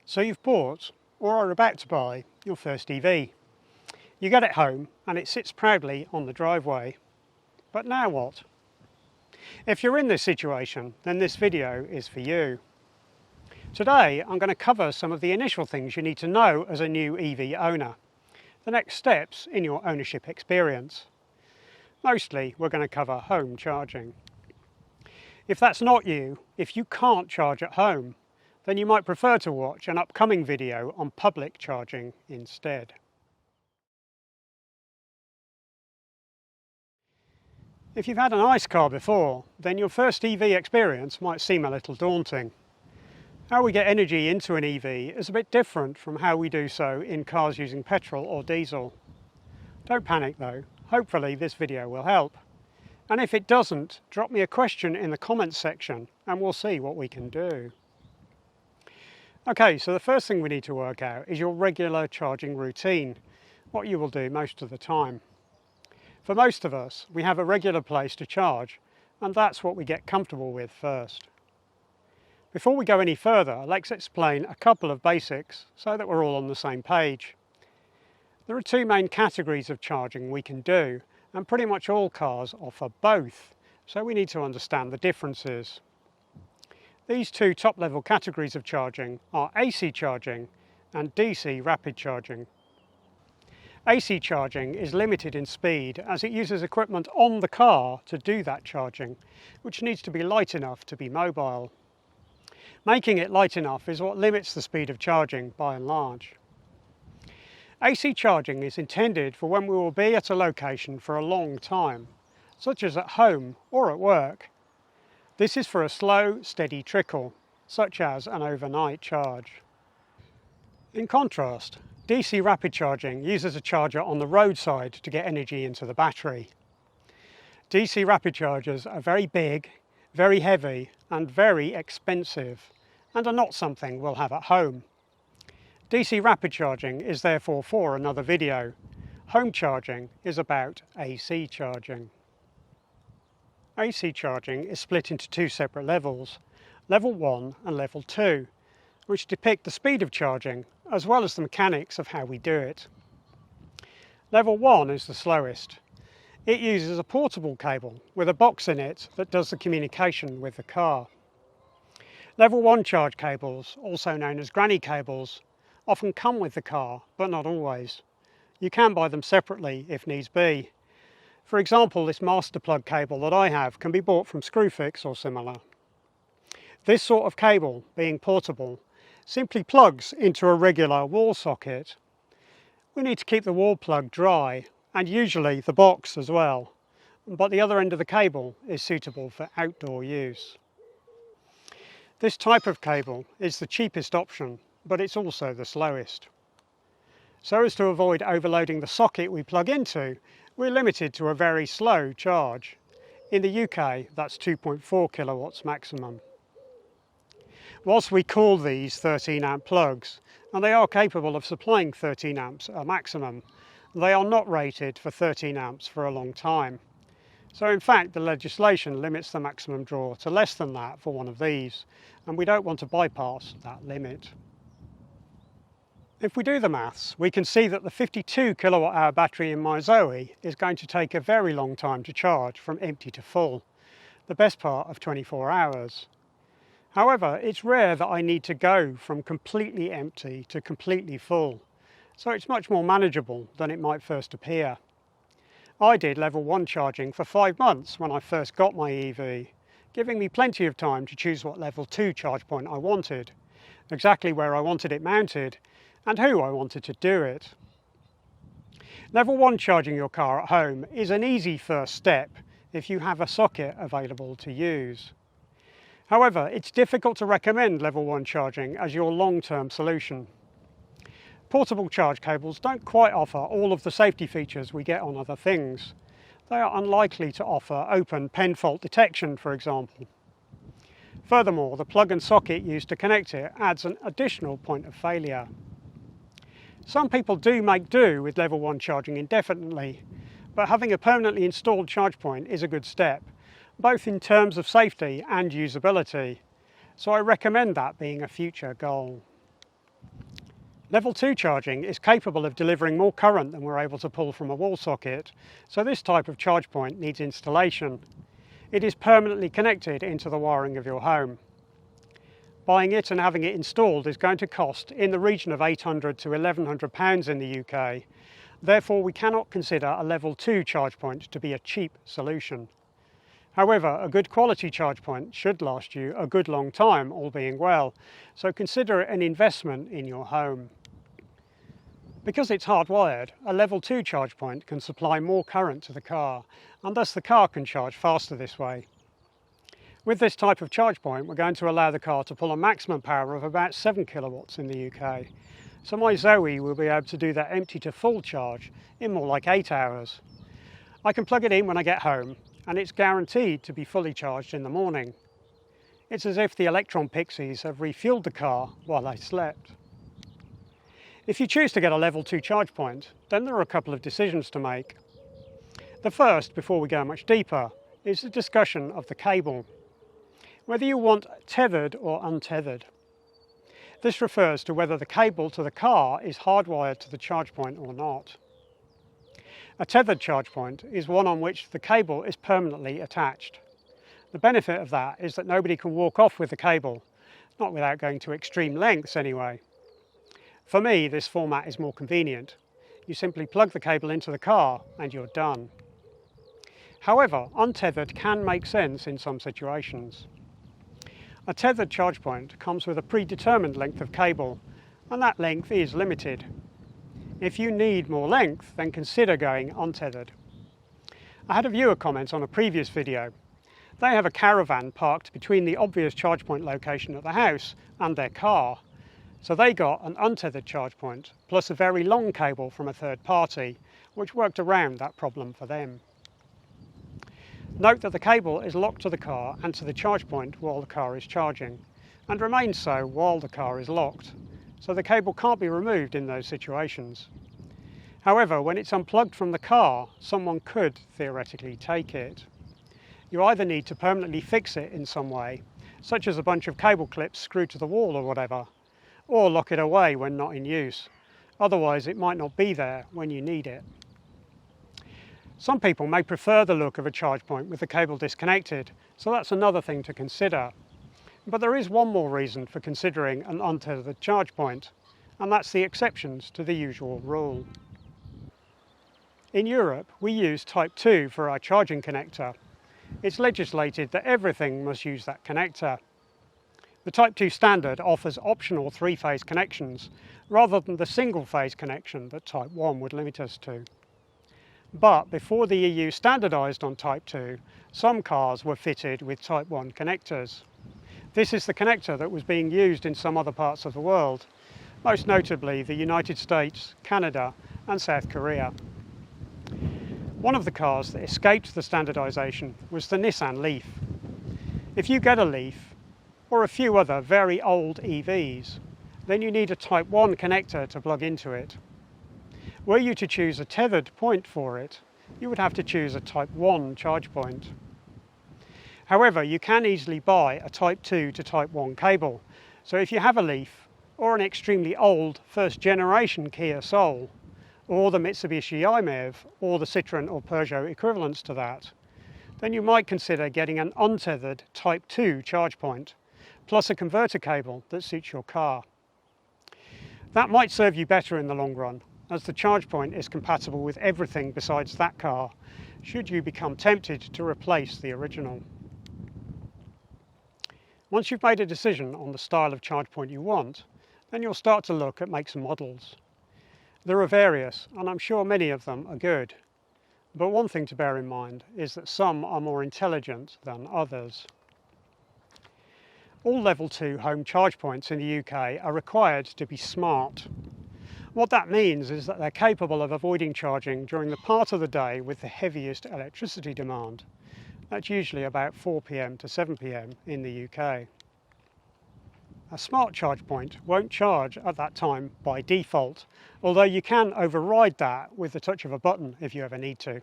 So you've bought, or are about to buy, your first EV. You get it home and it sits proudly on the driveway. But now what? If you're in this situation, then this video is for you. Today I'm going to cover some of the initial things you need to know as a new EV owner, the next steps in your ownership experience. Mostly we're going to cover home charging. If that's not you, if you can't charge at home, then you might prefer to watch an upcoming video on public charging instead. If you've had an ICE car before, then your first EV experience might seem a little daunting. How we get energy into an EV is a bit different from how we do so in cars using petrol or diesel. Don't panic though, hopefully this video will help. And if it doesn't, drop me a question in the comments section and we'll see what we can do. Okay, so the first thing we need to work out is your regular charging routine, what you will do most of the time. For most of us, we have a regular place to charge, and that's what we get comfortable with first. Before we go any further, let's explain a couple of basics so that we're all on the same page. There are two main categories of charging we can do, and pretty much all cars offer both, so we need to understand the differences. These two top-level categories of charging are AC charging and DC rapid charging. AC charging is limited in speed as it uses equipment on the car to do that charging, which needs to be light enough to be mobile. Making it light enough is what limits the speed of charging by and large. AC charging is intended for when we will be at a location for a long time, such as at home or at work. This is for a slow, steady trickle, such as an overnight charge. In contrast, DC rapid charging uses a charger on the roadside to get energy into the battery. DC rapid chargers are very big, very heavy and very expensive, and are not something we'll have at home. DC rapid charging is therefore for another video. Home charging is about AC charging. AC charging is split into two separate levels, level 1 and level 2, which depict the speed of charging as well as the mechanics of how we do it. Level 1 is the slowest. It uses a portable cable with a box in it that does the communication with the car. Level 1 charge cables, also known as granny cables, often come with the car, but not always. You can buy them separately if needs be. For example, this master plug cable that I have can be bought from Screwfix or similar. This sort of cable, being portable, simply plugs into a regular wall socket. We need to keep the wall plug dry, and usually the box as well, but the other end of the cable is suitable for outdoor use. This type of cable is the cheapest option, but it's also the slowest. So as to avoid overloading the socket we plug into, we're limited to a very slow charge. In the UK, that's 2.4 kilowatts maximum. Whilst we call these 13 amp plugs, and they are capable of supplying 13 amps a maximum, they are not rated for 13 amps for a long time. So in fact, the legislation limits the maximum draw to less than that for one of these, and we don't want to bypass that limit. If we do the maths, we can see that the 52 kilowatt hour battery in my Zoe is going to take a very long time to charge from empty to full, the best part of 24 hours. However, it's rare that I need to go from completely empty to completely full, so it's much more manageable than it might first appear. I did level 1 charging for 5 months when I first got my EV, giving me plenty of time to choose what level 2 charge point I wanted, exactly where I wanted it mounted, and who I wanted to do it. Level 1 charging your car at home is an easy first step if you have a socket available to use. However, it's difficult to recommend level 1 charging as your long-term solution. Portable charge cables don't quite offer all of the safety features we get on other things. They are unlikely to offer open pen fault detection, for example. Furthermore, the plug and socket used to connect it adds an additional point of failure. Some people do make do with level 1 charging indefinitely, but having a permanently installed charge point is a good step, both in terms of safety and usability, so I recommend that being a future goal. Level 2 charging is capable of delivering more current than we're able to pull from a wall socket, so this type of charge point needs installation. It is permanently connected into the wiring of your home. Buying it and having it installed is going to cost in the region of £800 to £1,100 in the UK. Therefore, we cannot consider a level 2 charge point to be a cheap solution. However, a good quality charge point should last you a good long time, all being well, so consider it an investment in your home. Because it's hardwired, a level 2 charge point can supply more current to the car, and thus the car can charge faster this way. With this type of charge point, we're going to allow the car to pull a maximum power of about 7 kilowatts in the UK. So my Zoe will be able to do that empty to full charge in more like 8 hours. I can plug it in when I get home, and it's guaranteed to be fully charged in the morning. It's as if the electron pixies have refueled the car while I slept. If you choose to get a level 2 charge point, then there are a couple of decisions to make. The first, before we go much deeper, is the discussion of the cable. Whether you want tethered or untethered. This refers to whether the cable to the car is hardwired to the charge point or not. A tethered charge point is one on which the cable is permanently attached. The benefit of that is that nobody can walk off with the cable, not without going to extreme lengths anyway. For me, this format is more convenient. You simply plug the cable into the car and you're done. However, untethered can make sense in some situations. A tethered charge point comes with a predetermined length of cable, and that length is limited. If you need more length, then consider going untethered. I had a viewer comment on a previous video. They have a caravan parked between the obvious charge point location at the house and their car. So they got an untethered charge point, plus a very long cable from a third party, which worked around that problem for them. Note that the cable is locked to the car and to the charge point while the car is charging, and remains so while the car is locked, so the cable can't be removed in those situations. However, when it's unplugged from the car, someone could theoretically take it. You either need to permanently fix it in some way, such as a bunch of cable clips screwed to the wall or whatever, or lock it away when not in use. Otherwise, it might not be there when you need it. Some people may prefer the look of a charge point with the cable disconnected, so that's another thing to consider. But there is one more reason for considering an untethered charge point, and that's the exceptions to the usual rule. In Europe, we use Type 2 for our charging connector. It's legislated that everything must use that connector. The Type 2 standard offers optional 3-phase connections, rather than the single-phase connection that Type 1 would limit us to. But before the EU standardised on Type 2, some cars were fitted with Type 1 connectors. This is the connector that was being used in some other parts of the world, most notably the United States, Canada and South Korea. One of the cars that escaped the standardisation was the Nissan Leaf. If you get a Leaf, or a few other very old EVs, then you need a Type 1 connector to plug into it. Were you to choose a tethered point for it, you would have to choose a Type 1 charge point. However, you can easily buy a Type 2 to Type 1 cable, so if you have a Leaf, or an extremely old first generation Kia Soul, or the Mitsubishi iMEV, or the Citroën or Peugeot equivalents to that, then you might consider getting an untethered Type 2 charge point, plus a converter cable that suits your car. That might serve you better in the long run, as the charge point is compatible with everything besides that car, should you become tempted to replace the original. Once you've made a decision on the style of charge point you want, then you'll start to look at makes and models. There are various, and I'm sure many of them are good. But one thing to bear in mind is that some are more intelligent than others. All level 2 home charge points in the UK are required to be smart. What that means is that they're capable of avoiding charging during the part of the day with the heaviest electricity demand. That's usually about 4 p.m. to 7 p.m. in the UK. A smart charge point won't charge at that time by default, although you can override that with the touch of a button if you ever need to.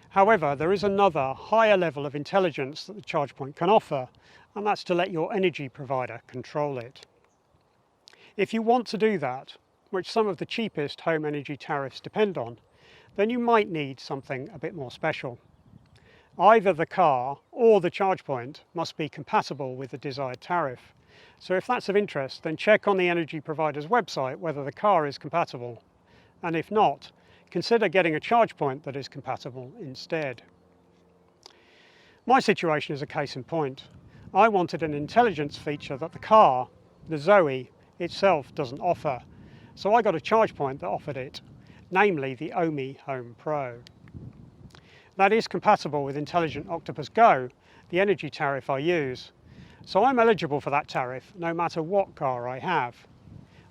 However, there is another higher level of intelligence that the charge point can offer, and that's to let your energy provider control it. If you want to do that, which some of the cheapest home energy tariffs depend on, then you might need something a bit more special. Either the car or the charge point must be compatible with the desired tariff. So if that's of interest, then check on the energy provider's website whether the car is compatible. And if not, consider getting a charge point that is compatible instead. My situation is a case in point. I wanted an intelligence feature that the car, the Zoe, itself doesn't offer. So I got a charge point that offered it, namely the Omi Home Pro. That is compatible with Intelligent Octopus Go, the energy tariff I use. So I'm eligible for that tariff no matter what car I have.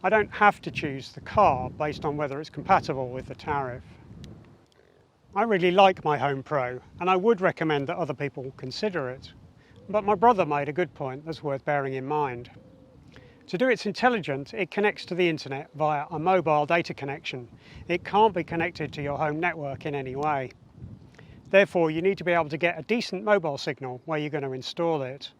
I don't have to choose the car based on whether it's compatible with the tariff. I really like my Home Pro and I would recommend that other people consider it. But my brother made a good point that's worth bearing in mind. To do its intelligent, it connects to the internet via a mobile data connection. It can't be connected to your home network in any way. Therefore, you need to be able to get a decent mobile signal where you're going to install it.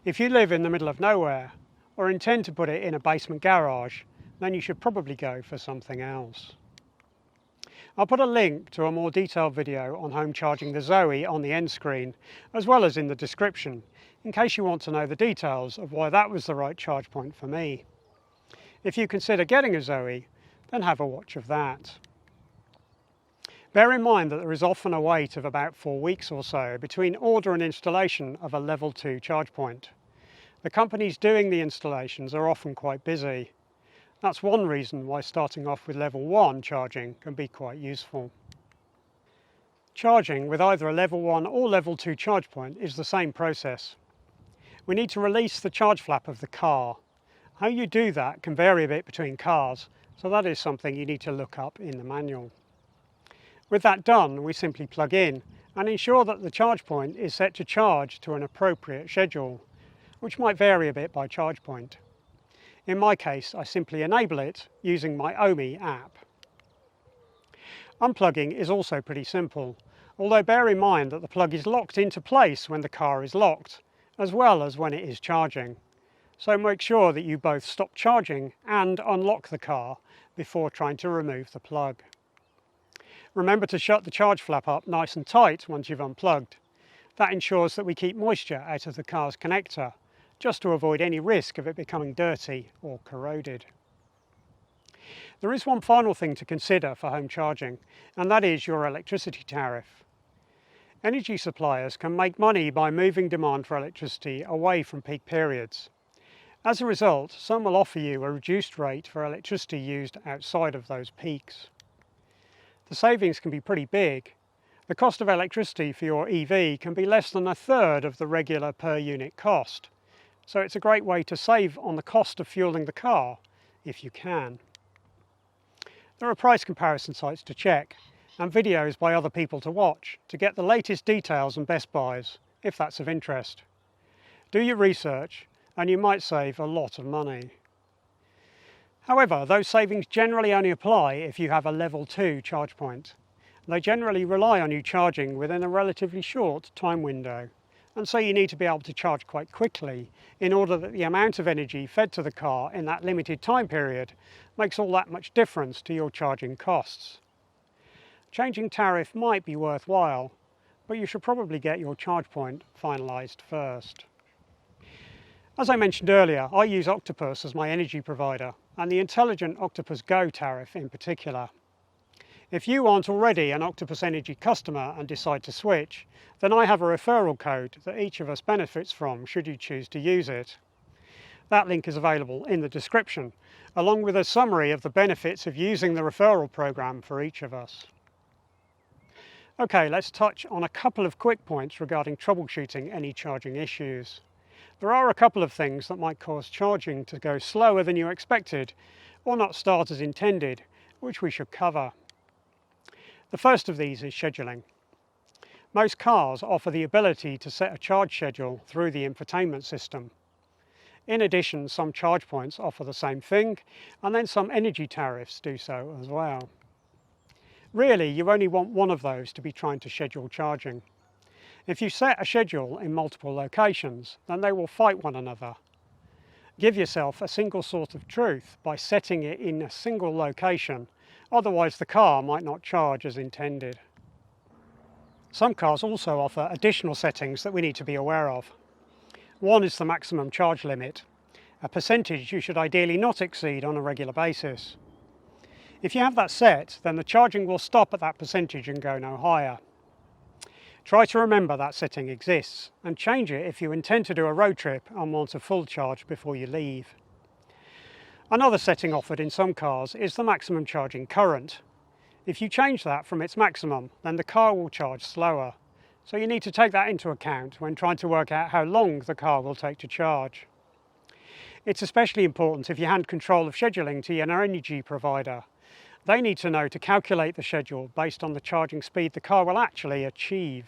If you live in the middle of nowhere or intend to put it in a basement garage, then you should probably go for something else. I'll put a link to a more detailed video on home charging the Zoe on the end screen, as well as in the description, in case you want to know the details of why that was the right charge point for me. If you consider getting a Zoe, then have a watch of that. Bear in mind that there is often a wait of about 4 weeks or so between order and installation of a level 2 charge point. The companies doing the installations are often quite busy. That's one reason why starting off with level 1 charging can be quite useful. Charging with either a level 1 or level 2 charge point is the same process. We need to release the charge flap of the car. How you do that can vary a bit between cars, so that is something you need to look up in the manual. With that done, we simply plug in and ensure that the charge point is set to charge to an appropriate schedule, which might vary a bit by charge point. In my case, I simply enable it using my Omi app. Unplugging is also pretty simple, although bear in mind that the plug is locked into place when the car is locked, as well as when it is charging. So make sure that you both stop charging and unlock the car before trying to remove the plug. Remember to shut the charge flap up nice and tight once you've unplugged. That ensures that we keep moisture out of the car's connector, just to avoid any risk of it becoming dirty or corroded. There is one final thing to consider for home charging, and that is your electricity tariff. Energy suppliers can make money by moving demand for electricity away from peak periods. As a result, some will offer you a reduced rate for electricity used outside of those peaks. The savings can be pretty big. The cost of electricity for your EV can be less than a third of the regular per unit cost. So it's a great way to save on the cost of fueling the car, if you can. There are price comparison sites to check and videos by other people to watch to get the latest details and best buys, if that's of interest. Do your research and you might save a lot of money. However, those savings generally only apply if you have a level 2 charge point. They generally rely on you charging within a relatively short time window, and so you need to be able to charge quite quickly in order that the amount of energy fed to the car in that limited time period makes all that much difference to your charging costs. Changing tariff might be worthwhile, but you should probably get your charge point finalised first. As I mentioned earlier, I use Octopus as my energy provider, and the Intelligent Octopus Go tariff in particular. If you aren't already an Octopus Energy customer and decide to switch, then I have a referral code that each of us benefits from should you choose to use it. That link is available in the description, along with a summary of the benefits of using the referral program for each of us. Okay, let's touch on a couple of quick points regarding troubleshooting any charging issues. There are a couple of things that might cause charging to go slower than you expected or not start as intended, which we should cover. The first of these is scheduling. Most cars offer the ability to set a charge schedule through the infotainment system. In addition, some charge points offer the same thing, and then some energy tariffs do so as well. Really, you only want one of those to be trying to schedule charging. If you set a schedule in multiple locations, then they will fight one another. Give yourself a single source of truth by setting it in a single location, otherwise the car might not charge as intended. Some cars also offer additional settings that we need to be aware of. One is the maximum charge limit, a percentage you should ideally not exceed on a regular basis. If you have that set, then the charging will stop at that percentage and go no higher. Try to remember that setting exists and change it if you intend to do a road trip and want a full charge before you leave. Another setting offered in some cars is the maximum charging current. If you change that from its maximum, then the car will charge slower. So you need to take that into account when trying to work out how long the car will take to charge. It's especially important if you hand control of scheduling to your energy provider. They need to know to calculate the schedule based on the charging speed the car will actually achieve.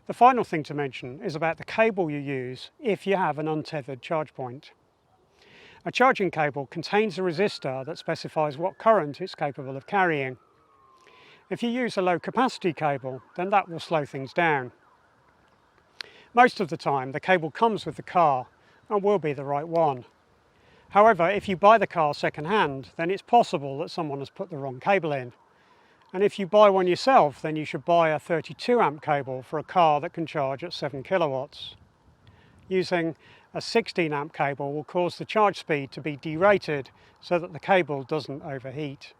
The final thing to mention is about the cable you use if you have an untethered charge point. A charging cable contains a resistor that specifies what current it's capable of carrying. If you use a low capacity cable, then that will slow things down. Most of the time the cable comes with the car and will be the right one. However, if you buy the car second hand, then it's possible that someone has put the wrong cable in. And if you buy one yourself, then you should buy a 32 amp cable for a car that can charge at 7 kilowatts. Using a 16 amp cable will cause the charge speed to be derated so that the cable doesn't overheat.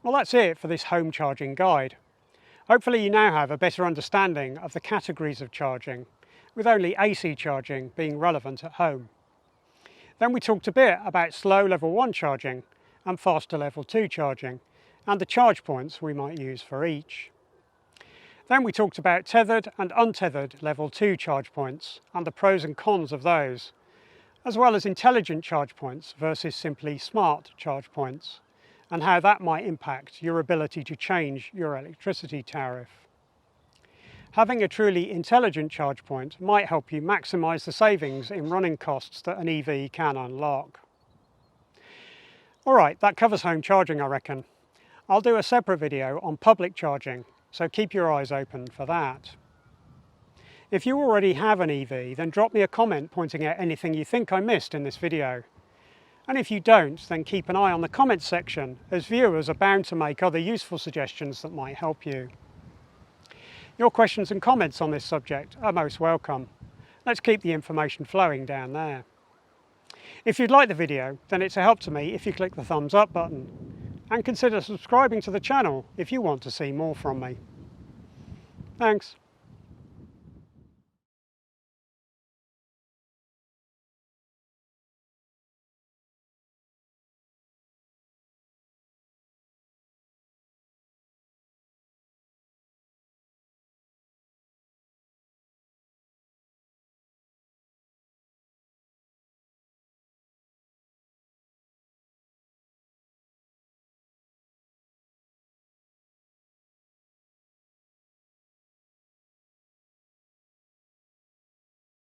Well, that's it for this home charging guide. Hopefully you now have a better understanding of the categories of charging, with only AC charging being relevant at home. Then we talked a bit about slow level 1 charging and faster level 2 charging, and the charge points we might use for each. Then we talked about tethered and untethered level 2 charge points and the pros and cons of those, as well as intelligent charge points versus simply smart charge points, and how that might impact your ability to change your electricity tariff. Having a truly intelligent charge point might help you maximise the savings in running costs that an EV can unlock. Alright, that covers home charging, I reckon. I'll do a separate video on public charging, so keep your eyes open for that. If you already have an EV, then drop me a comment pointing out anything you think I missed in this video. And if you don't, then keep an eye on the comments section, as viewers are bound to make other useful suggestions that might help you. Your questions and comments on this subject are most welcome. Let's keep the information flowing down there. If you'd like the video, then it's a help to me if you click the thumbs up button, and consider subscribing to the channel if you want to see more from me. Thanks.